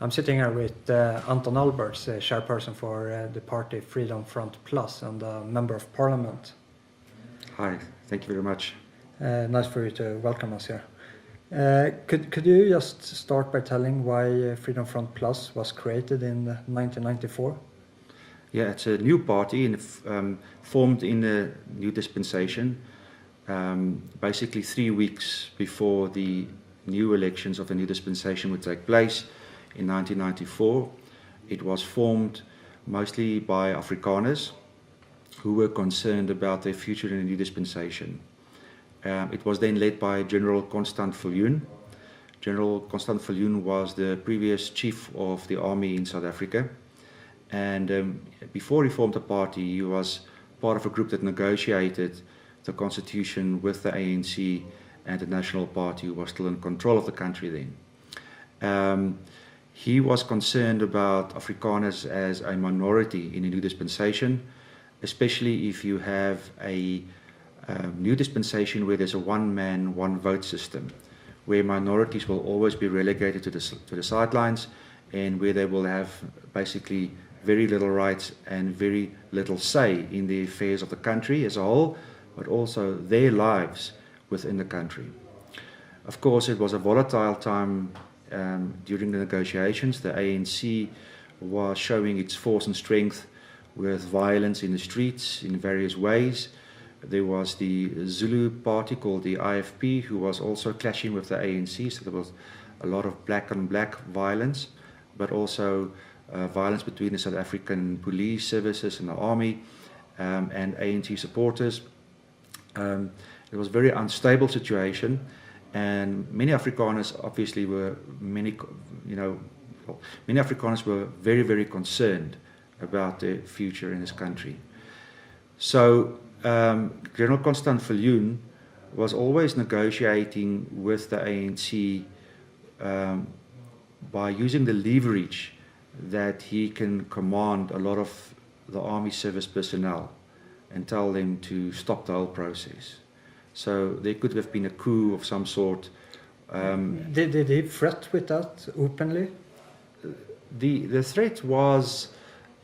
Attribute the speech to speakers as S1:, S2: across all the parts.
S1: I'm sitting here with Anton Alberts, chairperson for the party Freedom Front Plus and a member of parliament.
S2: Hi, thank you very much.
S1: Nice for you to welcome us here. Could you just start by telling why Freedom Front Plus was created in 1994?
S2: Yeah, it's a new party and formed in the new dispensation, basically 3 weeks before the new elections of the new dispensation would take place in 1994. It was formed mostly by Afrikaners who were concerned about their future in the new dispensation. It was then led by General Constant Viljoen. General Constant Viljoen was the previous chief of the army in South Africa. And before he formed the party, he was part of a group that negotiated the constitution with the ANC and the National Party, who was still in control of the country then. He was concerned about Afrikaners as a minority in a new dispensation, especially if you have a new dispensation where there's a one-man, one-vote system, where minorities will always be relegated to the sidelines and where they will have basically very little rights and very little say in the affairs of the country as a whole, but also their lives within the country. Of course, it was a volatile time during the negotiations. The ANC was showing its force and strength with violence in the streets in various ways. There was the Zulu party called the IFP, who was also clashing with the ANC, so there was a lot of black-on-black violence, but also violence between the South African police services and the army and ANC supporters. It was a very unstable situation, and many Afrikaners obviously were many Afrikaners were very, very concerned about their future in this country. So General Constant Viljoen was always negotiating with the ANC by using the leverage that he can command a lot of the army service personnel and tell them to stop the whole process. So there could have been a coup of some sort.
S1: Did he threat with that openly?
S2: The threat was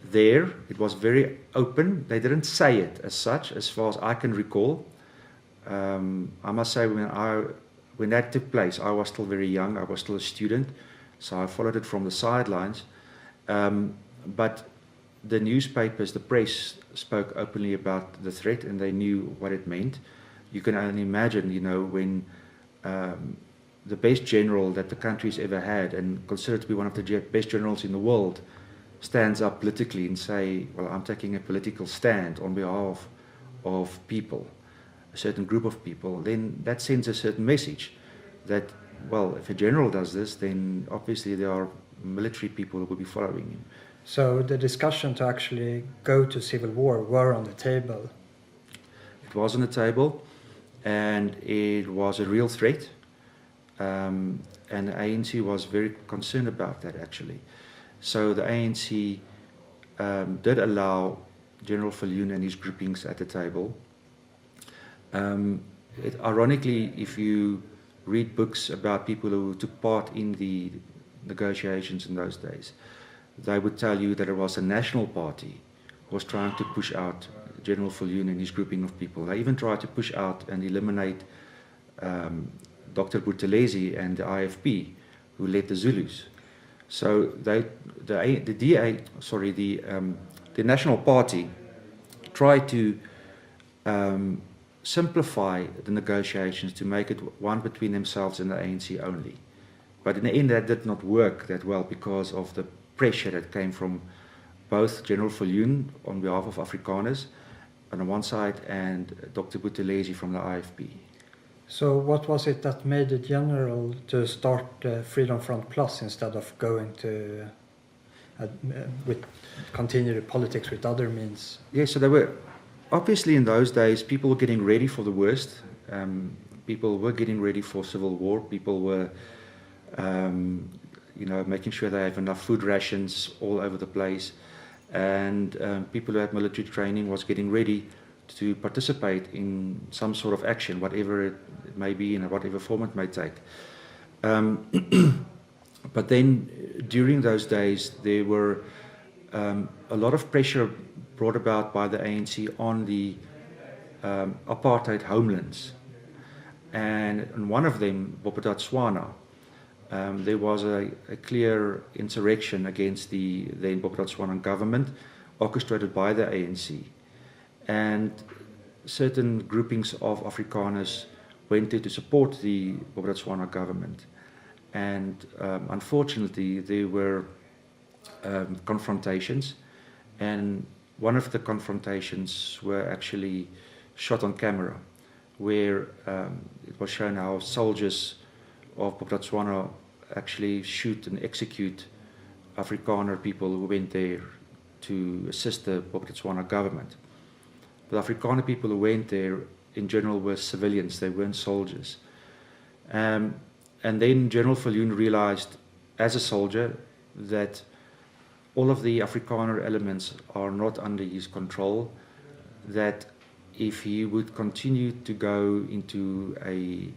S2: there. It was very open. They didn't say it as such, as far as I can recall. I must say, when that took place, I was still very young. I was still a student, so I followed it from the sidelines. But the newspapers, the press, spoke openly about the threat, and they knew what it meant. You can only imagine, when the best general that the country's ever had, and considered to be one of the best generals in the world, stands up politically and say, well, I'm taking a political stand on behalf of people, a certain group of people, then that sends a certain message that, well, if a general does this, then obviously there are military people who will be following him.
S1: So the discussion to actually go to civil war were on the table?
S2: It was on the table, and it was a real threat, and the ANC was very concerned about that, actually. So the ANC did allow General Viljoen and his groupings at the table. Ironically, if you read books about people who took part in the negotiations in those days, they would tell you that it was a national party who was trying to push out General Viljoen and his grouping of people. They even tried to push out and eliminate Dr. Buthelezi and the IFP, who led the Zulus. So the National Party tried to simplify the negotiations to make it one between themselves and the ANC only. But in the end, that did not work that well because of the pressure that came from both General Viljoen on behalf of Afrikaners on the one side and Dr. Buthelezi from the IFP.
S1: So what was it that made the general to start Freedom Front Plus instead of going to continue the politics with other means?
S2: Yes, so they were, obviously in those days, people were getting ready for the worst. People were getting ready for civil war. People were, making sure they have enough food rations all over the place. And people who had military training was getting ready to participate in some sort of action, whatever it may be, in whatever form it may take. But then during those days, there were a lot of pressure brought about by the ANC on the apartheid homelands. And in one of them, Bophuthatswana, there was a clear insurrection against the then Bophuthatswana government, orchestrated by the ANC. And certain groupings of Afrikaners went there to support the Bophuthatswana government. And unfortunately, there were confrontations, and one of the confrontations were actually shot on camera, where it was shown how soldiers of Bophuthatswana actually shoot and execute Afrikaner people who went there to assist the Bophuthatswana government. The Afrikaner people who went there in general were civilians, they weren't soldiers. And then General Viljoen realized as a soldier that all of the Afrikaner elements are not under his control, that if he would continue to go into a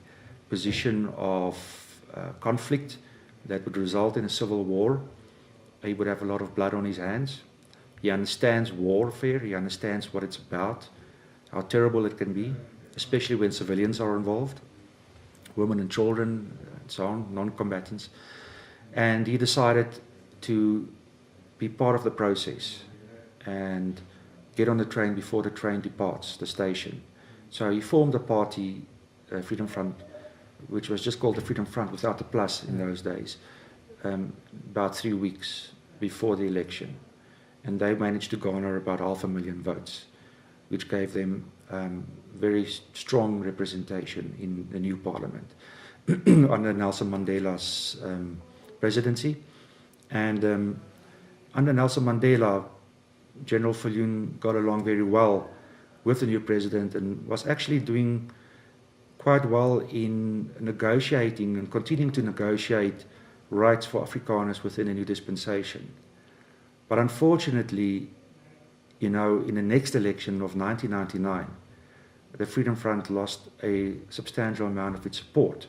S2: position of conflict that would result in a civil war, he would have a lot of blood on his hands. He understands warfare, he understands what it's about, how terrible it can be, especially when civilians are involved, women and children, and so on, non-combatants. And he decided to be part of the process and get on the train before the train departs the station. So he formed a party, Freedom Front, which was just called the Freedom Front without the plus in those days, about 3 weeks before the election. And they managed to garner about 500,000 votes, which gave them very strong representation in the new parliament under Nelson Mandela's presidency. And under Nelson Mandela, General Viljoen got along very well with the new president and was actually doing quite well in negotiating and continuing to negotiate rights for Afrikaners within a new dispensation. But unfortunately, in the next election of 1999, the Freedom Front lost a substantial amount of its support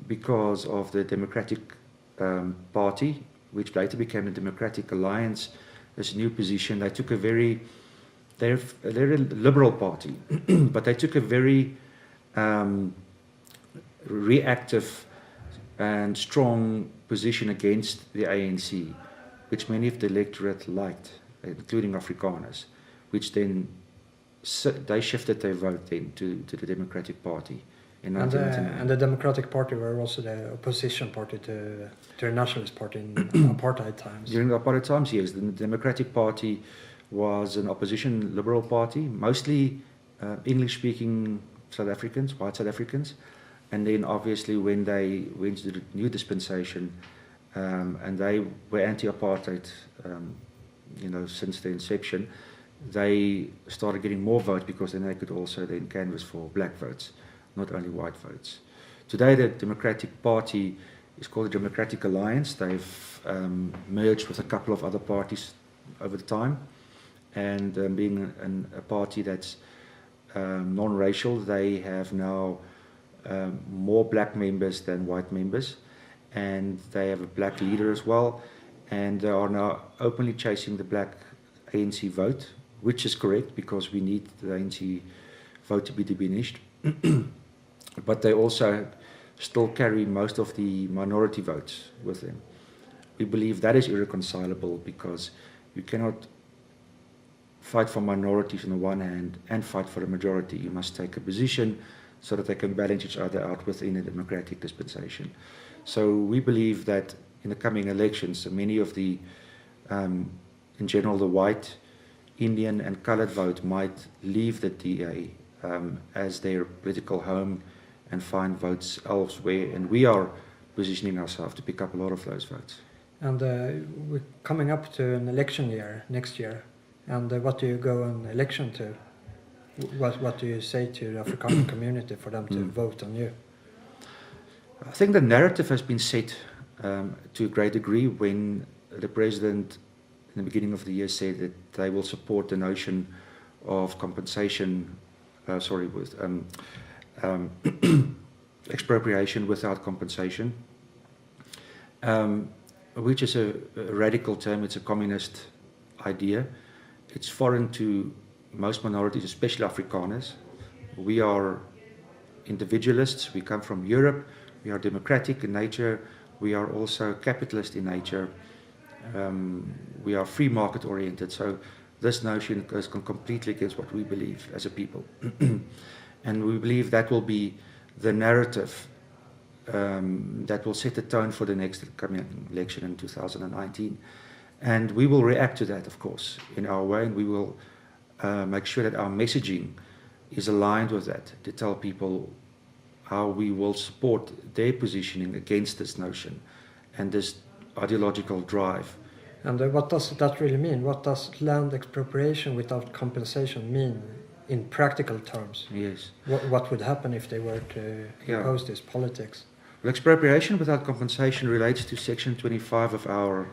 S2: because of the Democratic Party, which later became the Democratic Alliance, this new position. They took they're a liberal party, but they took a very reactive and strong position against the ANC, which many of the electorate liked, including Afrikaners, which then they shifted their vote then to the Democratic Party in 1999.
S1: And the Democratic Party were also the opposition party to the Nationalist Party in apartheid times.
S2: During the apartheid times, yes, the Democratic Party was an opposition liberal party, mostly English-speaking South Africans, white South Africans. And then obviously when they went to the new dispensation, and they were anti-apartheid, since the inception, they started getting more votes because then they could also then canvass for black votes, not only white votes. Today the Democratic Party is called the Democratic Alliance. They've merged with a couple of other parties over the time, and being a party that's non-racial, they have now more black members than white members, and they have a black leader as well, and they are now openly chasing the black ANC vote, which is correct because we need the ANC vote to be diminished. But they also still carry most of the minority votes with them. We believe that is irreconcilable because you cannot fight for minorities on the one hand and fight for the majority. You must take a position so that they can balance each other out within a democratic dispensation. So we believe that in the coming elections, many of the, in general, the white, Indian and colored vote might leave the DA as their political home and find votes elsewhere. And we are positioning ourselves to pick up a lot of those votes.
S1: And we're coming up to an election year next year. And what do you go on election to? What do you say to the Afrikaner community for them to vote on you?
S2: I think the narrative has been set to a great degree when the president in the beginning of the year said that they will support the notion of compensation, expropriation without compensation. which is a radical term. It's a communist idea. It's foreign to most minorities, especially Afrikaners. We are individualists. We come from Europe. We are democratic in nature. We are also capitalist in nature. We are free market oriented. So this notion goes completely against what we believe as a people. And we believe that will be the narrative that will set the tone for the next coming election in 2019. And we will react to that, of course, in our way, and we will make sure that our messaging is aligned with that, to tell people how we will support their positioning against this notion and this ideological drive.
S1: And what does that really mean? What does land expropriation without compensation mean in practical terms?
S2: Yes.
S1: What would happen if they were to impose this politics?
S2: Well, expropriation without compensation relates to Section 25 of our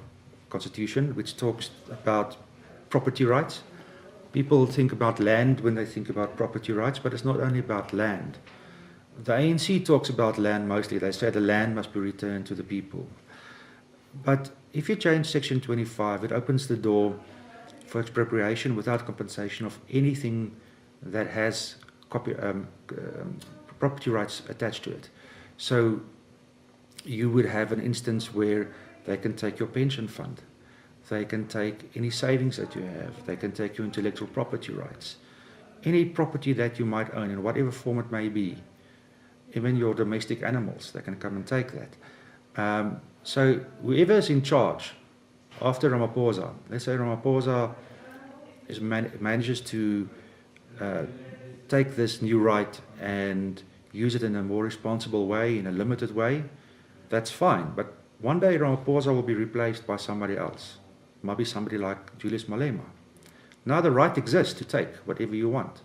S2: Constitution, which talks about property rights. People think about land when they think about property rights, but it's not only about land. The ANC talks about land mostly. They say the land must be returned to the people. But if you change Section 25, it opens the door for expropriation without compensation of anything that has property rights attached to it. So you would have an instance where they can take your pension fund. They can take any savings that you have. They can take your intellectual property rights. Any property that you might own in whatever form it may be. Even your domestic animals, they can come and take that. So whoever is in charge after Ramaphosa, let's say Ramaphosa manages to take this new right and use it in a more responsible way, in a limited way, that's fine. But one day Ramaphosa will be replaced by somebody else. Maybe somebody like Julius Malema. Now the right exists to take whatever you want.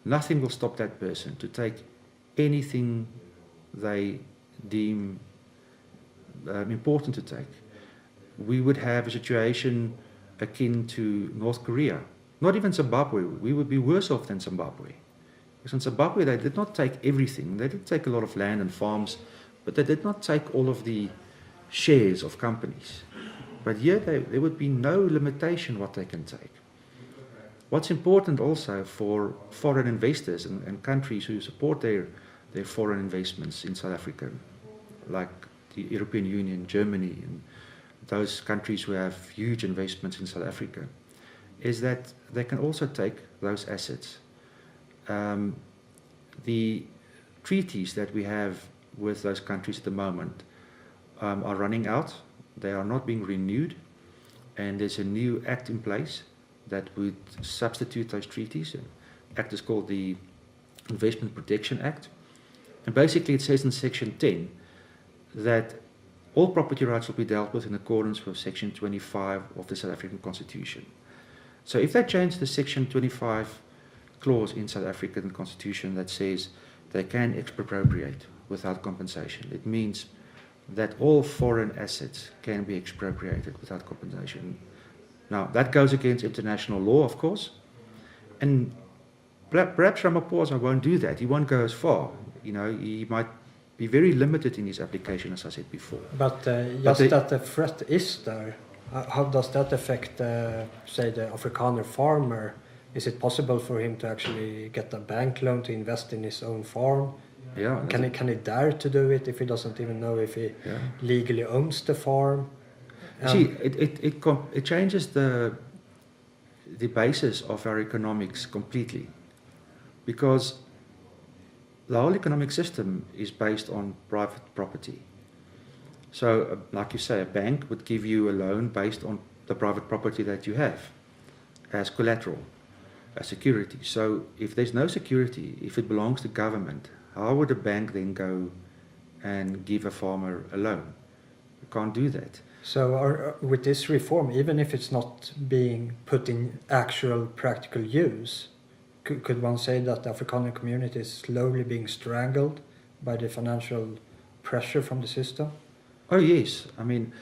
S2: Nothing will stop that person to take anything they deem important to take. We would have a situation akin to North Korea. Not even Zimbabwe. We would be worse off than Zimbabwe. Because in Zimbabwe they did not take everything. They did take a lot of land and farms, but they did not take all of the shares of companies. But here there would be no limitation what they can take. What's important also for foreign investors and countries who support their foreign investments in South Africa, like the European Union, Germany, and those countries who have huge investments in South Africa, is that they can also take those assets. The treaties that we have with those countries at the moment are running out. They are not being renewed, and there's a new act in place that would substitute those treaties. The act is called the Investment Protection Act. And basically it says in Section 10 that all property rights will be dealt with in accordance with Section 25 of the South African Constitution. So if they change the Section 25 clause in South African Constitution that says they can expropriate without compensation, it means that all foreign assets can be expropriated without compensation. Now, that goes against international law, of course, and perhaps Ramaphosa won't do that. He won't go as far. You know, he might be very limited in his application, as I said before.
S1: But just that the threat is there, how does that affect, say, the Afrikaner farmer? Is it possible for him to actually get a bank loan to invest in his own farm?
S2: Yeah.
S1: Can he dare to do it if he doesn't even know if he legally owns the farm?
S2: See, it changes the basis of our economics completely, because the whole economic system is based on private property. So, like you say, a bank would give you a loan based on the private property that you have as collateral, as security. So, if there's no security, if it belongs to government, how would a bank then go and give a farmer a loan? You can't do that.
S1: So with this reform, even if it's not being put in actual practical use, could one say that the Afrikaner community is slowly being strangled by the financial pressure from the system?
S2: Oh yes, I mean,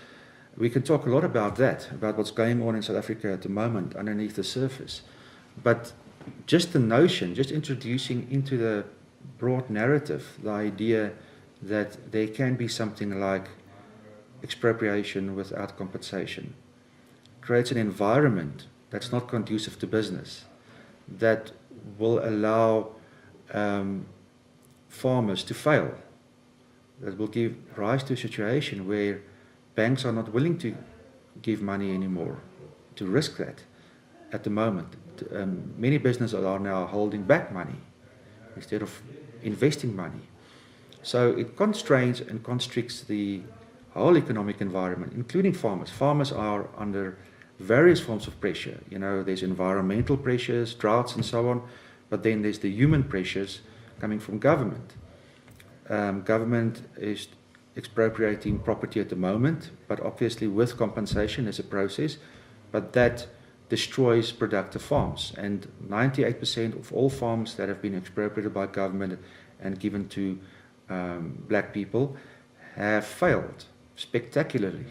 S2: we can talk a lot about that, about what's going on in South Africa at the moment underneath the surface. But just the notion, just introducing into the broad narrative the idea that there can be something like expropriation without compensation creates an environment that's not conducive to business, that will allow farmers to fail, that will give rise to a situation where banks are not willing to give money anymore, to risk that. At the moment, many businesses are now holding back money instead of investing money. So it constrains and constricts the whole economic environment, including farmers. Farmers are under various forms of pressure. You know, there's environmental pressures, droughts and so on, but then there's the human pressures coming from government. Government is expropriating property at the moment, but obviously with compensation as a process, but that destroys productive farms. And 98% of all farms that have been expropriated by government and given to black people have failed spectacularly.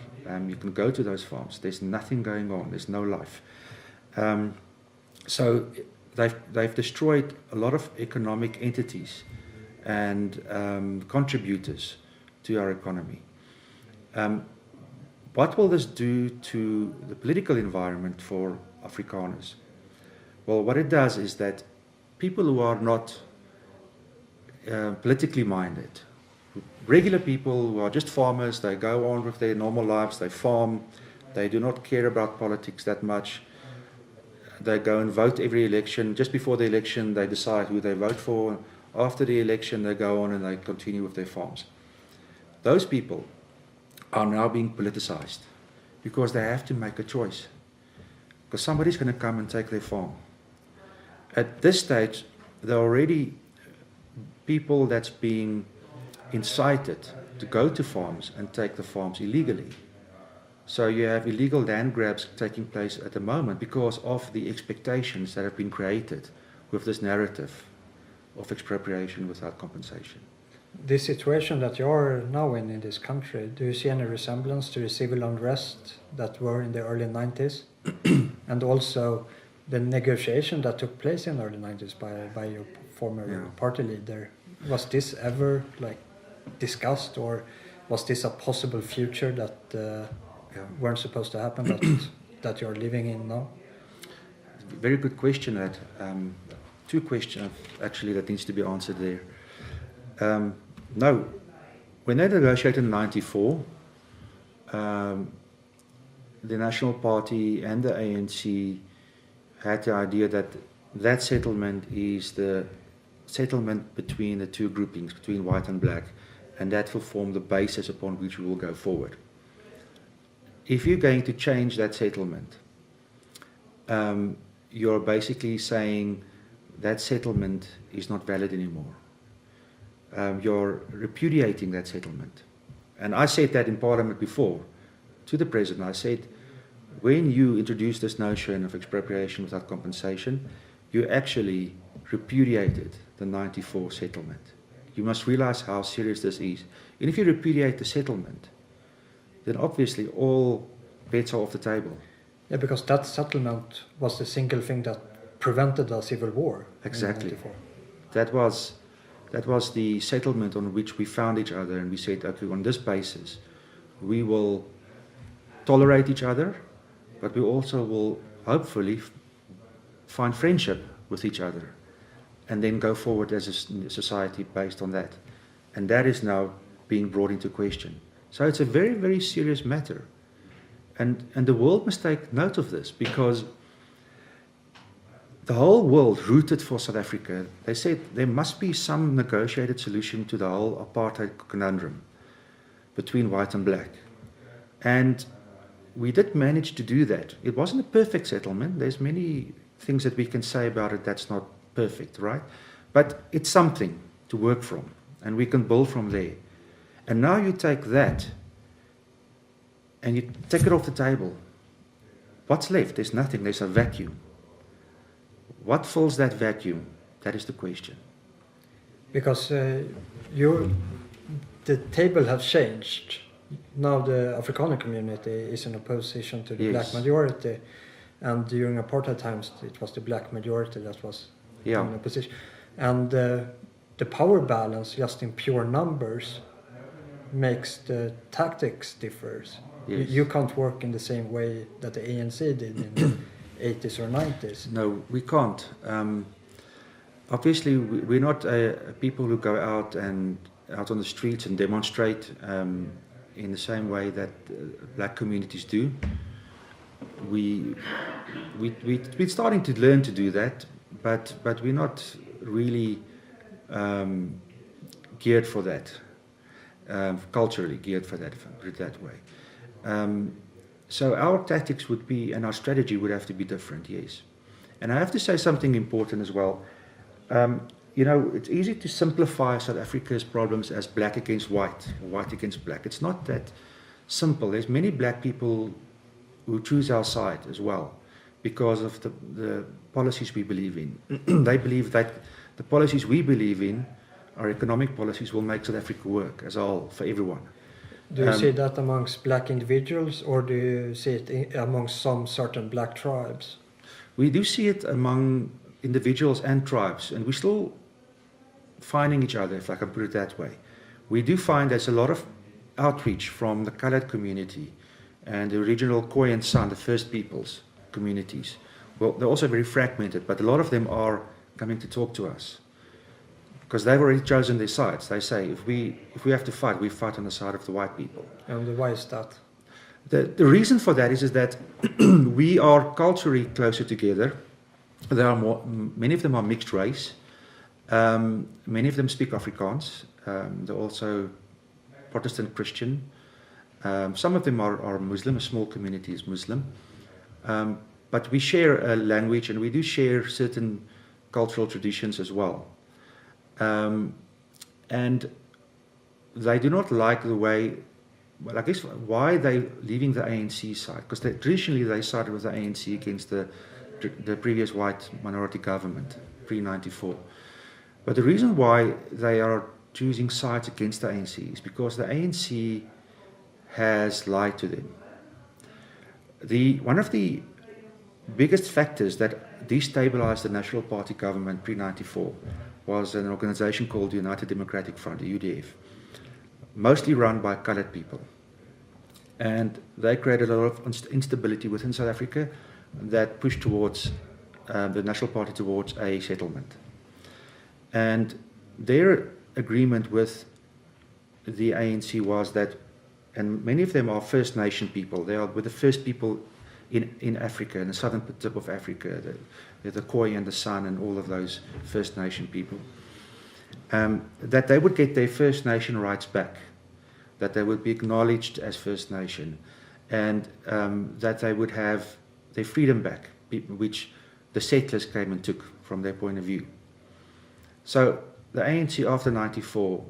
S2: You can go to those farms. There's nothing going on. There's no life. So they've destroyed a lot of economic entities and contributors to our economy. What will this do to the political environment for Afrikaners? Well, what it does is that people who are not politically minded, regular people who are just farmers, they go on with their normal lives, they farm, they do not care about politics that much. They go and vote every election. Just before the election, they decide who they vote for. After the election, they go on and they continue with their farms. Those people are now being politicized because they have to make a choice. Because somebody's going to come and take their farm. At this stage, there are already people that's being incited to go to farms and take the farms illegally. So you have illegal land grabs taking place at the moment because of the expectations that have been created with this narrative of expropriation without compensation.
S1: The situation that you are now in this country, do you see any resemblance to the civil unrest that were in the early 90s? And also the negotiation that took place in the early 90s by your former party leader. Was this ever discussed, or was this a possible future that weren't supposed to happen that you're living in now?
S2: Very good question. That two questions actually that needs to be answered there. No, when they negotiated in '94, the National Party and the ANC had the idea that that settlement is the settlement between the two groupings, between white and black, and that will form the basis upon which we will go forward. If you're going to change that settlement, you're basically saying that settlement is not valid anymore. You're repudiating that settlement. And I said that in Parliament before to the President. I said, when you introduce this notion of expropriation without compensation, you actually repudiated the '94 settlement. You must realize how serious this is. And if you repudiate the settlement, then obviously all bets are off the table.
S1: Yeah, because that settlement was the single thing that prevented a civil war.
S2: Exactly.
S1: In '94.
S2: That was the settlement on which we found each other, and we said, okay, on this basis, we will tolerate each other, but we also will hopefully find friendship with each other, and then go forward as a society based on that. And that is now being brought into question. So it's a very, very serious matter. And the world must take note of this, because the whole world rooted for South Africa. They said there must be some negotiated solution to the whole apartheid conundrum between white and black. And we did manage to do that. It wasn't a perfect settlement. There's many things that we can say about it that's not perfect, right? But it's something to work from, and we can build from there. And now you take that and you take it off the table. What's left? There's nothing. There's a vacuum. What fills that vacuum? That is the question.
S1: Because the table has changed. Now the Afrikaner community is in opposition to the black majority, and during apartheid times it was the black majority that was in opposition. And the power balance, just in pure numbers, makes the tactics differs.
S2: Yes.
S1: You can't work in the same way that the ANC did in the 80s or 90s.
S2: No, we can't. Obviously, we're not people who go out on the streets and demonstrate in the same way that black communities do. We're starting to learn to do that, but we're not really geared for that, culturally geared for that, if I put it that way. So our tactics would be, and our strategy would have to be different, yes. And I have to say something important as well. It's easy to simplify South Africa's problems as black against white, or white against black. It's not that simple. There's many black people who choose our side as well because of the policies we believe in. They believe that the policies we believe in, our economic policies, will make South Africa work as a whole for everyone.
S1: Do you see that amongst black individuals, or do you see it amongst some certain black tribes?
S2: We do see it among individuals and tribes, and we're still finding each other, if I can put it that way. We do find there's a lot of outreach from the coloured community and the original Khoi and San, the First Peoples communities. Well, they're also very fragmented, but a lot of them are coming to talk to us because they've already chosen their sides. They say, if we have to fight, we fight on the side of the white people.
S1: And why is that?
S2: The reason for that is that we are culturally closer together. There are many of them are mixed race. Many of them speak Afrikaans. They're also Protestant Christian. Some of them are Muslim. A small community is Muslim. But we share a language, and we do share certain cultural traditions as well. And they do not like the way, well, I guess why they leaving the ANC side, because traditionally they sided with the ANC against the previous white minority government, pre-94. But the reason why they are choosing sides against the ANC is because the ANC has lied to them. One of the biggest factors that destabilized the National Party government pre-94 was an organization called the United Democratic Front, the UDF, mostly run by coloured people. And they created a lot of instability within South Africa that pushed towards the National Party towards a settlement. And their agreement with the ANC was that, and many of them are First Nation people, they are with the first people in Africa, in the southern tip of Africa, the Khoi and the San and all of those First Nation people, that they would get their First Nation rights back, that they would be acknowledged as First Nation, and that they would have their freedom back, which the settlers came and took from their point of view. So the ANC after 94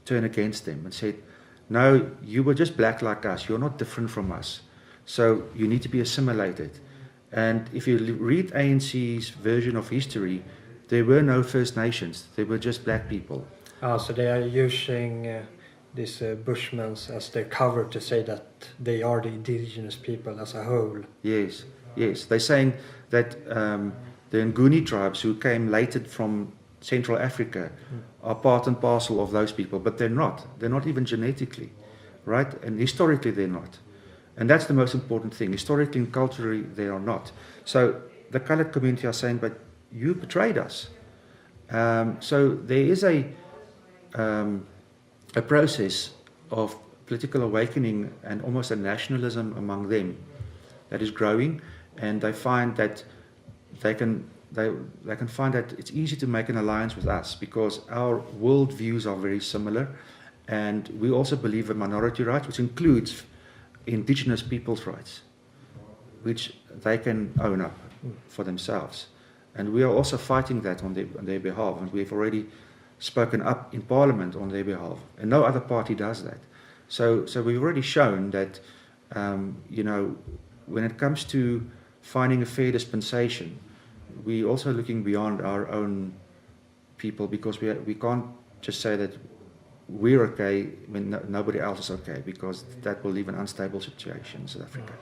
S2: turned against them and said, no, you were just black like us, you're not different from us, so you need to be assimilated. And if you read ANC's version of history, there were no First Nations, they were just black people.
S1: So they are using these Bushmen as their cover to say that they are the indigenous people as a whole.
S2: Yes, they're saying that the Nguni tribes who came later from Central Africa are part and parcel of those people, but they're not even genetically, right? And historically they're not. And that's the most important thing. Historically and culturally they are not. So the coloured community are saying, but you betrayed us. So there is a process of political awakening and almost a nationalism among them that is growing, and they find that they can find that it's easy to make an alliance with us because our world views are very similar, and we also believe in minority rights, which includes indigenous people's rights, which they can own up for themselves. And we are also fighting that on their behalf, and we've already spoken up in Parliament on their behalf, and no other party does that. So we've already shown that, when it comes to finding a fair dispensation, we're also looking beyond our own people, because we can't just say that we're okay when nobody else is okay, because that will leave an unstable situation in South Africa.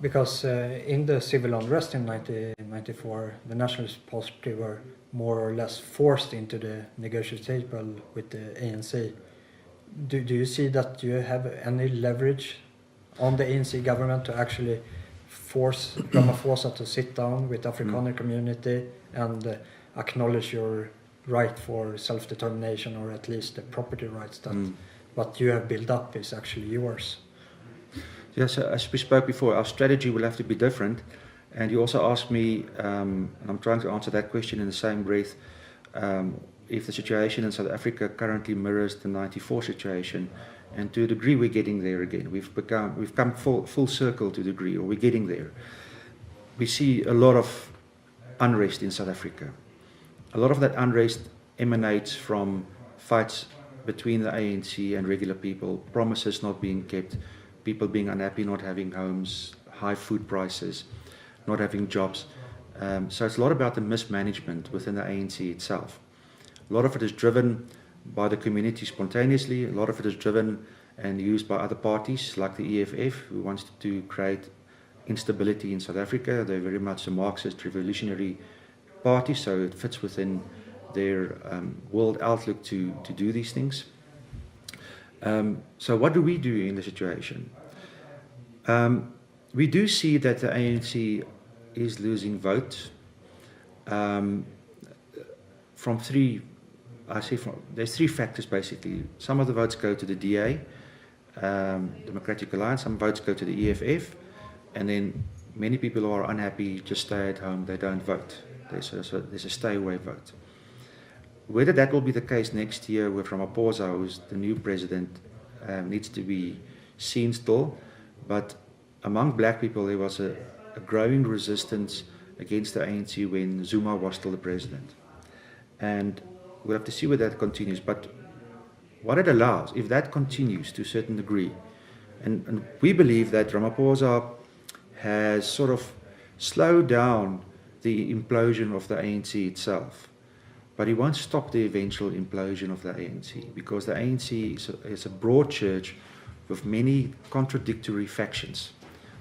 S1: Because in the civil unrest in 1994, the Nationalist Party were more or less forced into the negotiation table with the ANC. Do you see that you have any leverage on the ANC government to actually force Ramaphosa to sit down with Afrikaner community and acknowledge your right for self-determination, or at least the property rights that what you have built up is actually yours?
S2: Yes, as we spoke before, our strategy will have to be different. And you also asked me, and I'm trying to answer that question in the same breath, if the situation in South Africa currently mirrors the '94 situation, and to a degree we're getting there again. We've come full circle to a degree, or we're getting there. We see a lot of unrest in South Africa. A lot of that unrest emanates from fights between the ANC and regular people, promises not being kept, people being unhappy, not having homes, high food prices, not having jobs. So it's a lot about the mismanagement within the ANC itself. A lot of it is driven by the community spontaneously. A lot of it is driven and used by other parties like the EFF, who wants to create instability in South Africa. They're very much a Marxist revolutionary party, so it fits within their world outlook to do these things. So what do we do in the situation? We do see that the ANC is losing votes from there's three factors basically. Some of the votes go to the DA, Democratic Alliance, some votes go to the EFF, and then many people who are unhappy just stay at home, they don't vote. There's a stay away vote. Whether that will be the case next year with Ramaphosa, who's the new president, needs to be seen still, but among black people there was a growing resistance against the ANC when Zuma was still the president. And we'll have to see whether that continues. But what it allows, if that continues to a certain degree, and we believe that Ramaphosa has sort of slowed down the implosion of the ANC itself, but he won't stop the eventual implosion of the ANC, because the ANC is a broad church with many contradictory factions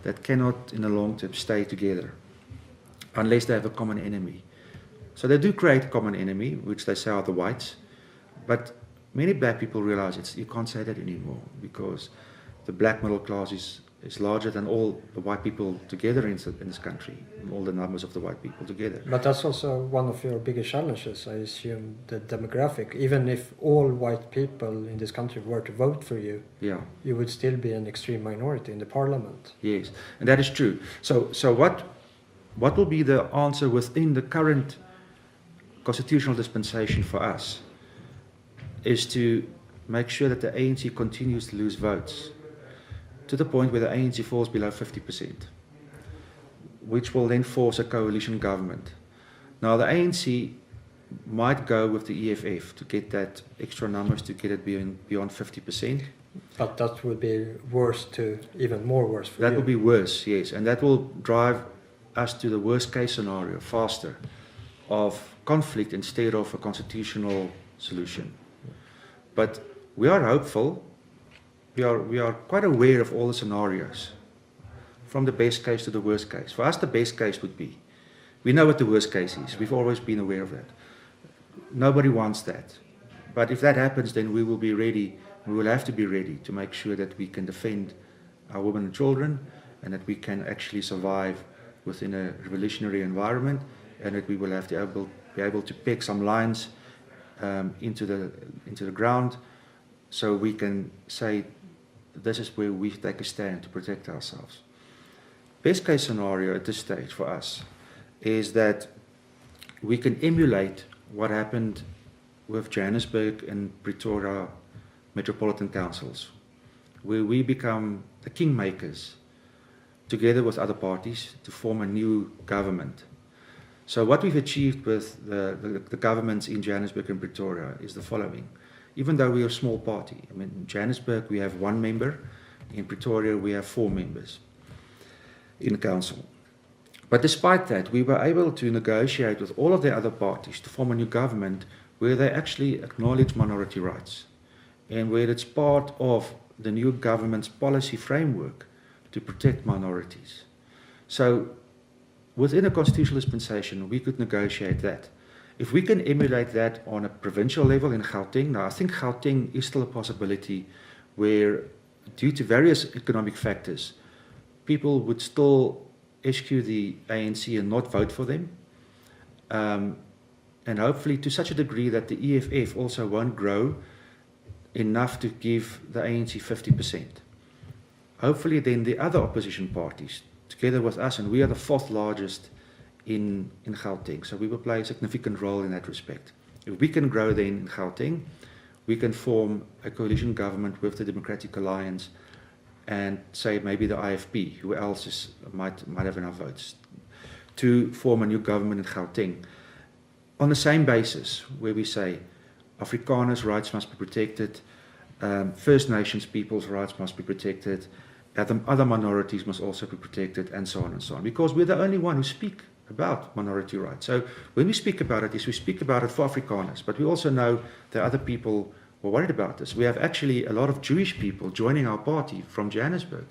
S2: that cannot in the long term stay together unless they have a common enemy. So they do create a common enemy, which they say are the whites, but many black people realize you can't say that anymore, because the black middle class is larger than all the white people together in this country, all the numbers of the white people together.
S1: But that's also one of your biggest challenges, I assume, the demographic. Even if all white people in this country were to vote for you, you would still be an extreme minority in the parliament.
S2: Yes, and that is true. So what will be the answer within the current constitutional dispensation for us is to make sure that the ANC continues to lose votes to the point where the ANC falls below 50%, which will then force a coalition government. Now the ANC might go with the EFF to get that extra numbers, to get it beyond 50%.
S1: But that would be even more worse for you.
S2: That will be worse, yes, and that will drive us to the worst case scenario faster, of conflict instead of a constitutional solution. But we are hopeful. We are quite aware of all the scenarios, from the best case to the worst case. For us, the best case would be, we know what the worst case is. We've always been aware of that. Nobody wants that. But if that happens, then we will be ready. We will have to be ready to make sure that we can defend our women and children, and that we can actually survive within a revolutionary environment, and that we will have to be able to peg some lines into the ground, so we can say this is where we take a stand to protect ourselves. Best case scenario at this stage for us is that we can emulate what happened with Johannesburg and Pretoria metropolitan councils, where we become the kingmakers together with other parties to form a new government. So what we've achieved with the governments in Johannesburg and Pretoria is the following. Even though we are a small party, in Johannesburg we have 1 member, in Pretoria we have 4 members in the council. But despite that, we were able to negotiate with all of the other parties to form a new government where they actually acknowledge minority rights, and where it's part of the new government's policy framework to protect minorities. So within a constitutional dispensation, we could negotiate that. If we can emulate that on a provincial level in Gauteng, now I think Gauteng is still a possibility where, due to various economic factors, people would still eschew the ANC and not vote for them. And hopefully to such a degree that the EFF also won't grow enough to give the ANC 50%. Hopefully then the other opposition parties, together with us, and we are the fourth largest in Gauteng, so we will play a significant role in that respect. If we can grow then in Gauteng, we can form a coalition government with the Democratic Alliance and say maybe the IFP, who else might have enough votes, to form a new government in Gauteng on the same basis, where we say Afrikaners' rights must be protected, First Nations people's rights must be protected, other minorities must also be protected, and so on and so on. Because we're the only one who speak about minority rights. So when we speak about it, we speak about it for Afrikaners, but we also know there are other people who are worried about this. We have actually a lot of Jewish people joining our party from Johannesburg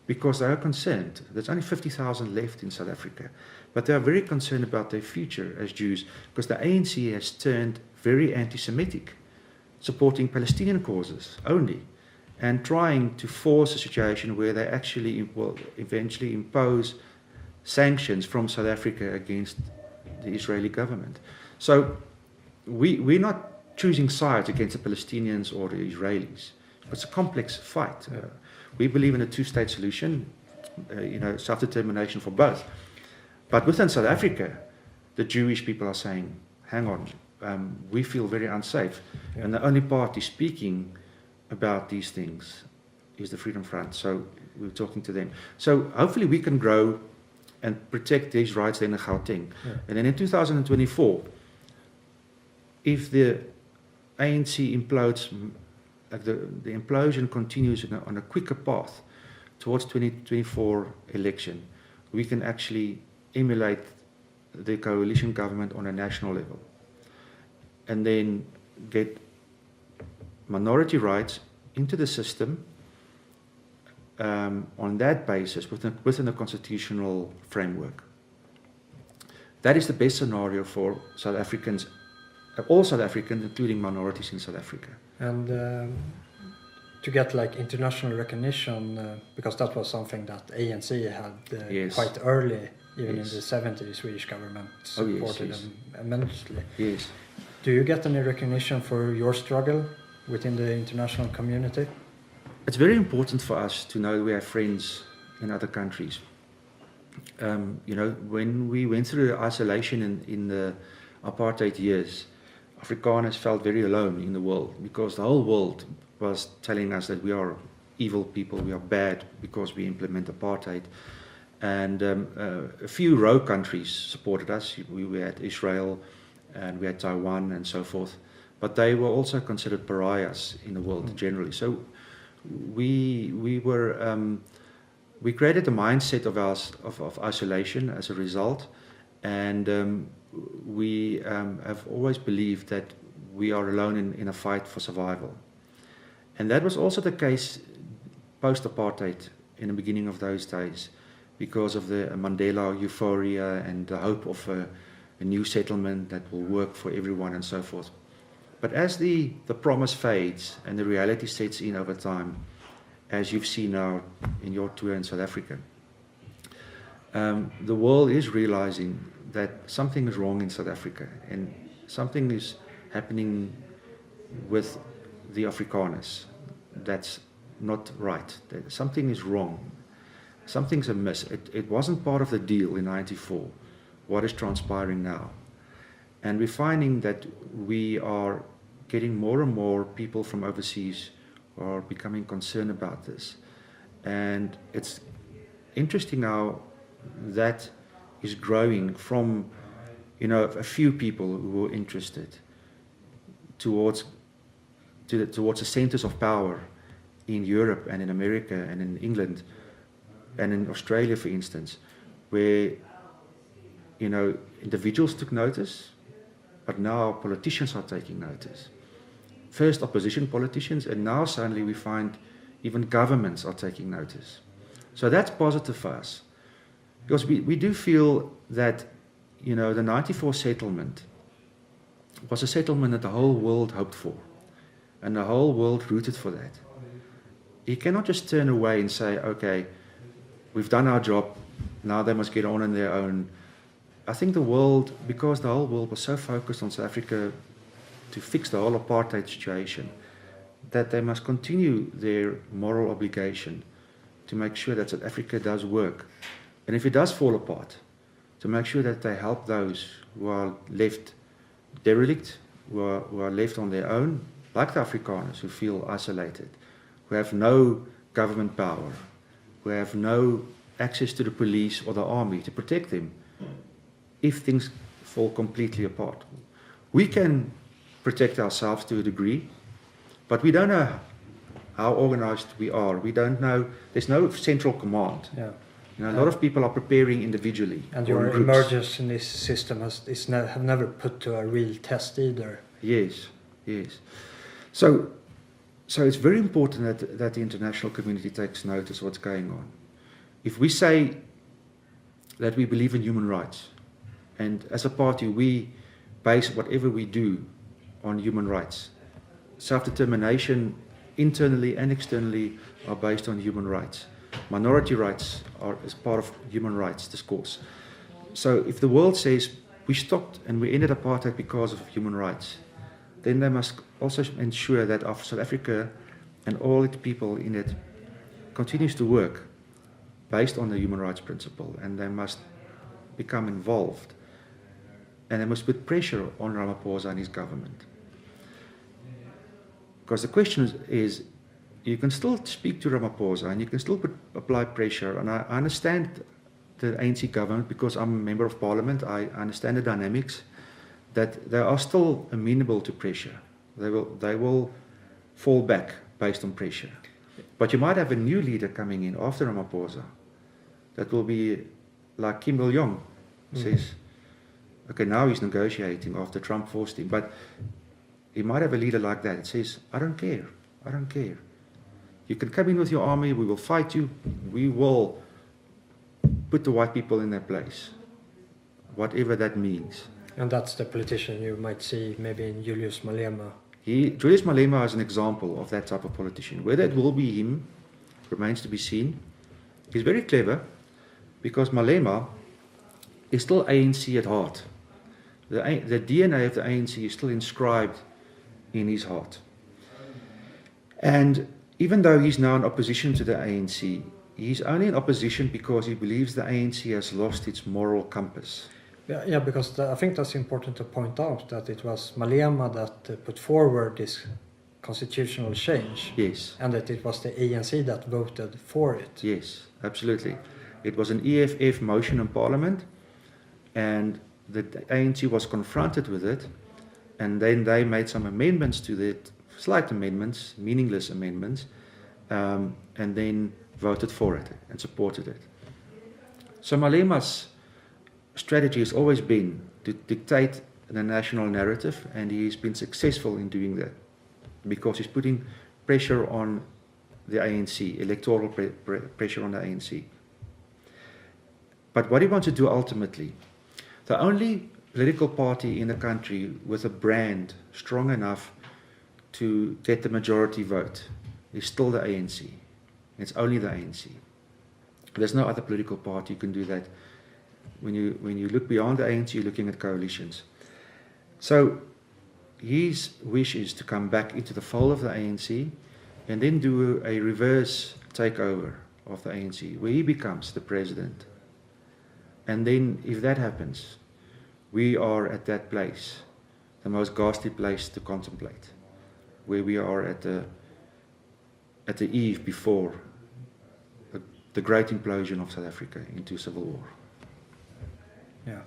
S2: because they are concerned. There's only 50,000 left in South Africa, but they are very concerned about their future as Jews because the ANC has turned very anti-Semitic, supporting Palestinian causes only, and trying to force a situation where they actually will eventually impose sanctions from South Africa against the Israeli government. So we're not choosing sides against the Palestinians or the Israelis. It's a complex fight. We believe in a two-state solution, self-determination for both. But within South Africa, the Jewish people are saying, hang on, we feel very unsafe. Yeah. And the only party speaking about these things is the Freedom Front. So we're talking to them. So hopefully we can grow and protect these rights then in Gauteng. Yeah. And then in 2024, if the ANC implodes, like the implosion continues on a quicker path towards 2024 election, we can actually emulate the coalition government on a national level and then get minority rights into the system on that basis within a constitutional framework. That is the best scenario for South Africans, all South Africans, including minorities in South Africa.
S1: And to get like international recognition, because that was something that ANC had
S2: yes.
S1: quite early, even
S2: yes.
S1: in the 70s, the Swedish government supported them immensely.
S2: Yes.
S1: Do you get any recognition for your struggle within the international community?
S2: It's very important for us to know we have friends in other countries. When we went through isolation in the apartheid years, Afrikaners felt very alone in the world because the whole world was telling us that we are evil people, we are bad because we implement apartheid. And a few row countries supported us. We had Israel and we had Taiwan and so forth. But they were also considered pariahs in the world generally. So we created a mindset of isolation as a result, and we have always believed that we are alone in a fight for survival. And that was also the case post-apartheid in the beginning of those days, because of the Mandela euphoria and the hope of a new settlement that will work for everyone and so forth. But as the promise fades and the reality sets in over time, as you've seen now in your tour in South Africa, the world is realizing that something is wrong in South Africa and something is happening with the Afrikaners that's not right. That something is wrong. Something's amiss. It wasn't part of the deal in '94. What is transpiring now? And we're finding that we are getting more and more people from overseas who are becoming concerned about this. And it's interesting how that is growing from, a few people who are interested towards the centers of power in Europe and in America and in England and in Australia, for instance, where, individuals took notice, but now politicians are taking notice. First opposition politicians, and now suddenly we find even governments are taking notice. So that's positive for us, because we do feel that, the '94 settlement was a settlement that the whole world hoped for, and the whole world rooted for that. You cannot just turn away and say, okay, we've done our job, now they must get on their own. I think the world, because the whole world was so focused on South Africa to fix the whole apartheid situation, that they must continue their moral obligation to make sure that South Africa does work. And if it does fall apart, to make sure that they help those who are left derelict, who are left on their own, like the Afrikaners who feel isolated, who have no government power, who have no access to the police or the army to protect them if things fall completely apart. We can protect ourselves to a degree, but we don't know how organized we are. We don't know, there's no central command.
S1: Yeah.
S2: You know, a lot of people are preparing individually.
S1: And
S2: or
S1: your
S2: in groups.
S1: emergence in this system have never put to a real test either.
S2: Yes, yes. So it's very important that the international community takes notice of what's going on. If we say that we believe in human rights, and as a party we base whatever we do on human rights, self-determination internally and externally are based on human rights. Minority rights is part of human rights discourse. So if the world says we stopped and we ended apartheid because of human rights, then they must also ensure that South Africa and all its people in it continues to work based on the human rights principle, and they must become involved, and they must put pressure on Ramaphosa and his government. Because the question is, you can still speak to Ramaphosa and you can still apply pressure, and I understand the ANC government because I'm a member of parliament. I understand the dynamics, that they are still amenable to pressure. They will fall back based on pressure. But you might have a new leader coming in after Ramaphosa that will be like Kim Il-jong, says, okay, now he's negotiating after Trump forced him, but he might have a leader like that. It says, I don't care. You can come in with your army, we will fight you, we will put the white people in their place, whatever that means.
S1: And that's the politician you might see maybe in Julius Malema.
S2: Julius Malema is an example of that type of politician. Whether it will be him remains to be seen. He's very clever because Malema is still ANC at heart. The DNA of the ANC is still inscribed in his heart. And even though he's now in opposition to the ANC, he's only in opposition because he believes the ANC has lost its moral compass.
S1: Yeah, because I think that's important to point out, that it was Malema that put forward this constitutional change.
S2: Yes.
S1: And that it was the ANC that voted for it.
S2: Yes, absolutely. It was an EFF motion in Parliament, and the ANC was confronted with it, and then they made some amendments to it, slight amendments, meaningless amendments, and then voted for it and supported it. So Malema's strategy has always been to dictate the national narrative, and he's been successful in doing that because he's putting pressure on the ANC, electoral pressure on the ANC. But what he wants to do ultimately, the only political party in the country with a brand strong enough to get the majority vote is still the ANC. It's only the ANC. There's no other political party who can do that. When you look beyond the ANC, you're looking at coalitions. So his wish is to come back into the fold of the ANC and then do a reverse takeover of the ANC, where he becomes the president. And then if that happens, we are at that place, the most ghastly place to contemplate, where we are at the eve before the great implosion of South Africa into civil war.
S1: Yeah,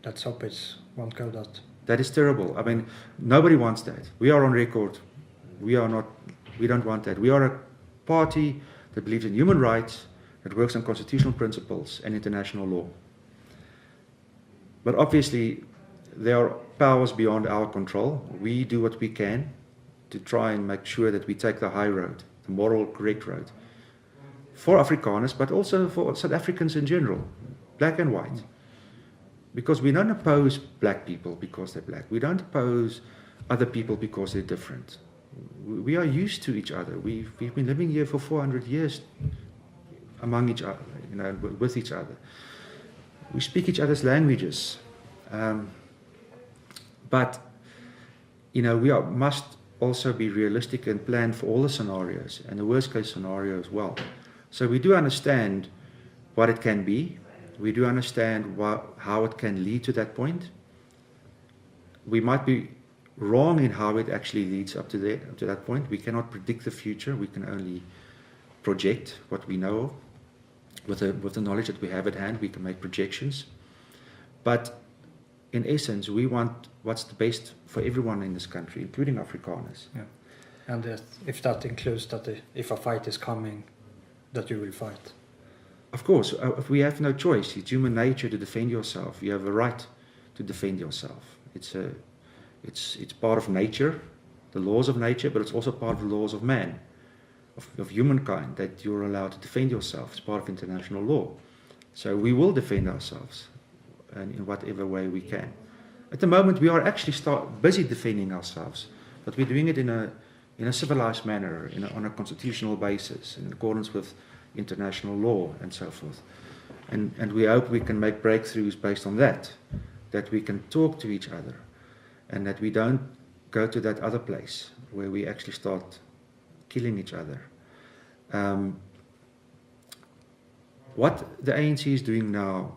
S1: let's hope it won't go that.
S2: That is terrible. I mean, nobody wants that. We are on record. We don't want that. We are a party that believes in human rights, that works on constitutional principles and international law. But obviously, there are powers beyond our control. We do what we can to try and make sure that we take the high road, the moral correct road, for Afrikaners, but also for South Africans in general, black and white. Because we don't oppose black people because they're black. We don't oppose other people because they're different. We are used to each other. We've been living here for 400 years among each other, with each other. We speak each other's languages. But we must also be realistic and plan for all the scenarios and the worst case scenario as well. So we do understand what it can be. We do understand how it can lead to that point. We might be wrong in how it actually leads up to that point. We cannot predict the future. We can only project what we know of. With the knowledge that we have at hand, we can make projections. But in essence, we want what's the best for everyone in this country, including Afrikaners.
S1: Yeah. And if that includes that if a fight is coming, that you will fight.
S2: Of course, if we have no choice, it's human nature to defend yourself. You have a right to defend yourself. It's part of nature, the laws of nature, but it's also part of the laws of man, of humankind, that you're allowed to defend yourself. It's part of international law. So we will defend ourselves in whatever way we can. At the moment, we are actually busy defending ourselves, but we're doing it in a civilized manner, on a constitutional basis, in accordance with international law and so forth. And we hope we can make breakthroughs based on that we can talk to each other, and that we don't go to that other place where we actually start killing each other. What the ANC is doing now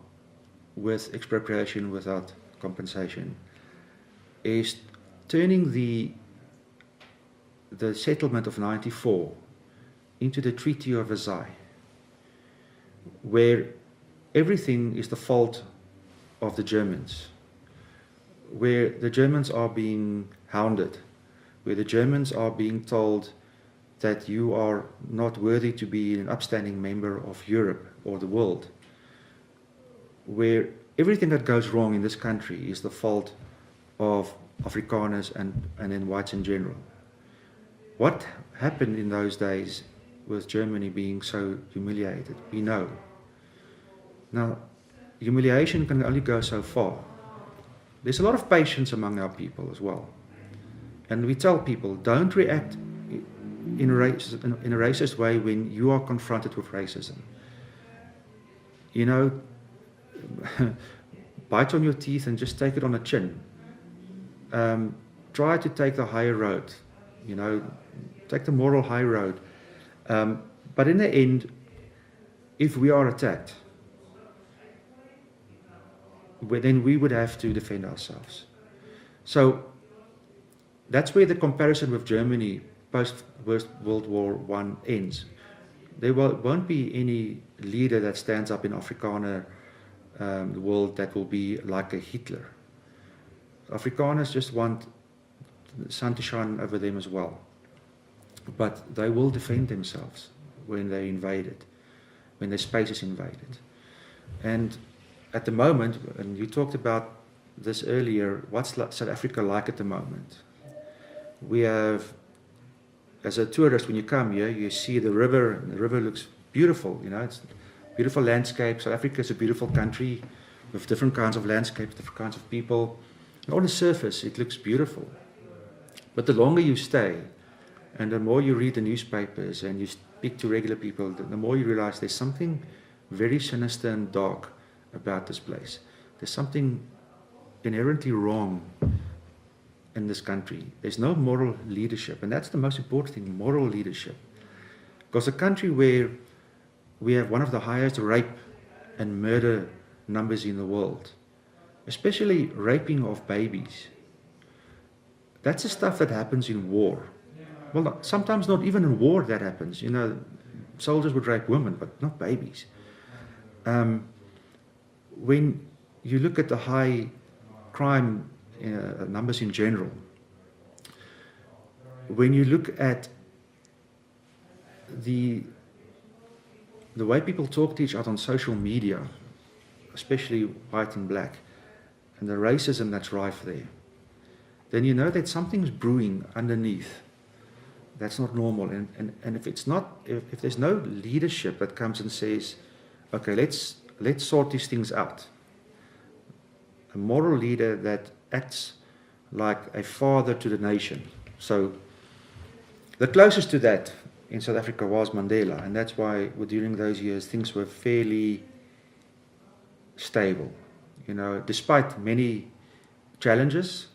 S2: with expropriation without compensation is turning the settlement of 94 into the Treaty of Versailles, where everything is the fault of the Germans, where the Germans are being hounded, where the Germans are being told that you are not worthy to be an upstanding member of Europe or the world, where everything that goes wrong in this country is the fault of Afrikaners and then whites in general. What happened in those days with Germany being so humiliated, we know. Now, humiliation can only go so far. There's a lot of patience among our people as well. And we tell people, don't react in a racist way when you are confronted with racism. Bite on your teeth and just take it on the chin. Try to take the higher road, take the moral high road. But in the end, if we are attacked, then we would have to defend ourselves. So that's where the comparison with Germany post-World War I ends. There won't be any leader that stands up in Afrikaner world that will be like a Hitler. Afrikaners just want the sun to shine over them as well. But they will defend themselves when they're invaded, when their space is invaded. And at the moment, and you talked about this earlier, what's South Africa like at the moment? We have, as a tourist, when you come here, you see the river, and the river looks beautiful, it's a beautiful landscape. South Africa is a beautiful country with different kinds of landscapes, different kinds of people. And on the surface, it looks beautiful. But the longer you stay, and the more you read the newspapers and you speak to regular people, the more you realize there's something very sinister and dark about this place. There's something inherently wrong in this country. There's no moral leadership, and that's the most important thing, moral leadership. Because a country where we have one of the highest rape and murder numbers in the world, especially raping of babies, that's the stuff that happens in war. Well, sometimes not even in war that happens. Soldiers would rape women, but not babies. When you look at the high crime numbers in general, when you look at the way people talk to each other on social media, especially white and black, and the racism that's rife there, then you know that something's brewing underneath that's not normal. And if there's no leadership that comes and says, okay, let's sort these things out, a moral leader that acts like a father to the nation. So the closest to that in South Africa was Mandela, and that's why during those years things were fairly stable. You know, despite many challenges,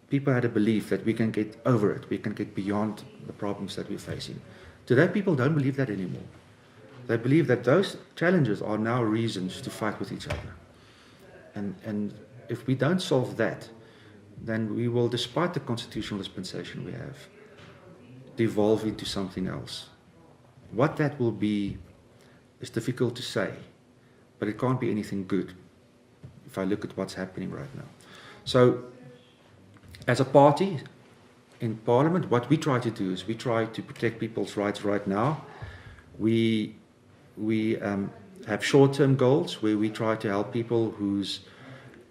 S2: people had a belief that we can get over it, we can get beyond the problems that we're facing. Today people don't believe that anymore. They believe that those challenges are now reasons to fight with each other. And if we don't solve that, then we will, despite the constitutional dispensation we have, devolve into something else. What that will be is difficult to say, but it can't be anything good if I look at what's happening right now. So, as a party in Parliament, what we try to do is we try to protect people's rights right now. We have short-term goals where we try to help people whose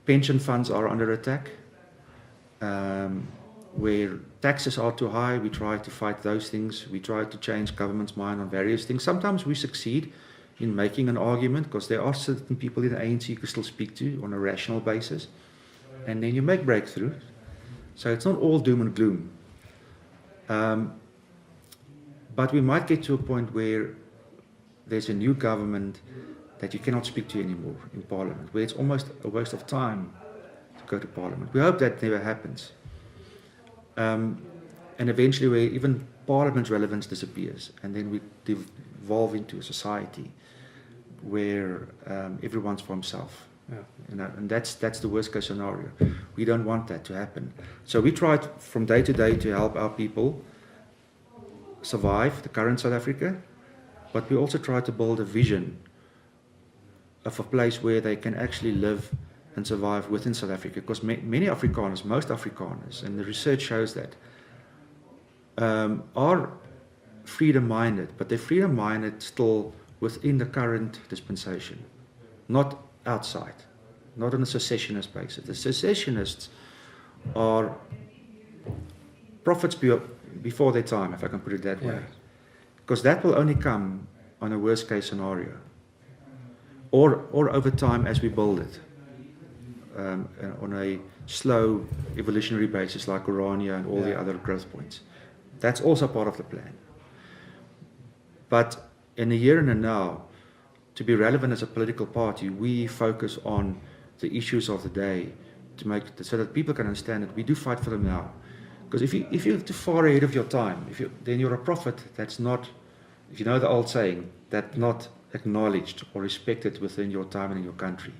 S2: pension funds are under attack, where taxes are too high. We try to fight those things. We try to change government's mind on various things. Sometimes we succeed in making an argument because there are certain people in the ANC you can still speak to on a rational basis, and then you make breakthroughs. So it's not all doom and gloom. But we might get to a point where there's a new government that you cannot speak to anymore in Parliament, where it's almost a waste of time to go to Parliament. We hope that never happens. And eventually where even Parliament's relevance disappears, and then we devolve into a society where everyone's for himself.
S1: Yeah.
S2: You know, and that's the worst case scenario. We don't want that to happen. So we try from day to day to help our people survive the current South Africa, but we also try to build a vision of a place where they can actually live and survive within South Africa. Because many Afrikaners, most Afrikaners, and the research shows that, are freedom-minded, but they're freedom-minded still within the current dispensation, not outside, not on a secessionist basis. The secessionists are prophets before their time, if I can put it that way.
S1: Yeah.
S2: Because that will only come on a worst case scenario, or over time as we build it, on a slow evolutionary basis like Urania and all the other growth points. That's also part of the plan. But in the here and the now, to be relevant as a political party, we focus on the issues of the day to make it so that people can understand that we do fight for them now. Because if you're too far ahead of your time, then you're a prophet that's not, if you know the old saying, that's not acknowledged or respected within your time and in your country.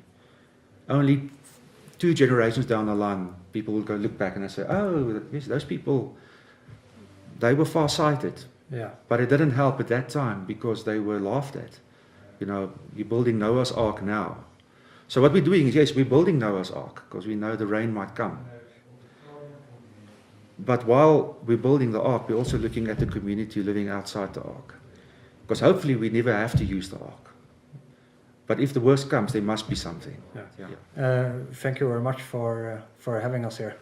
S2: Only 2 generations down the line, people will go look back and they say, oh, yes, those people, they were far-sighted.
S1: Yeah.
S2: But it didn't help at that time because they were laughed at. You know, you're building Noah's Ark now. So what we're doing is, yes, we're building Noah's Ark because we know the rain might come. But while we're building the Ark, we're also looking at the community living outside the Ark. Because hopefully we never have to use the Ark. But if the worst comes, there must be something.
S1: Yeah. Thank you very much for having us here.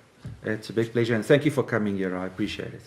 S2: It's a big pleasure, and thank you for coming here. I appreciate it.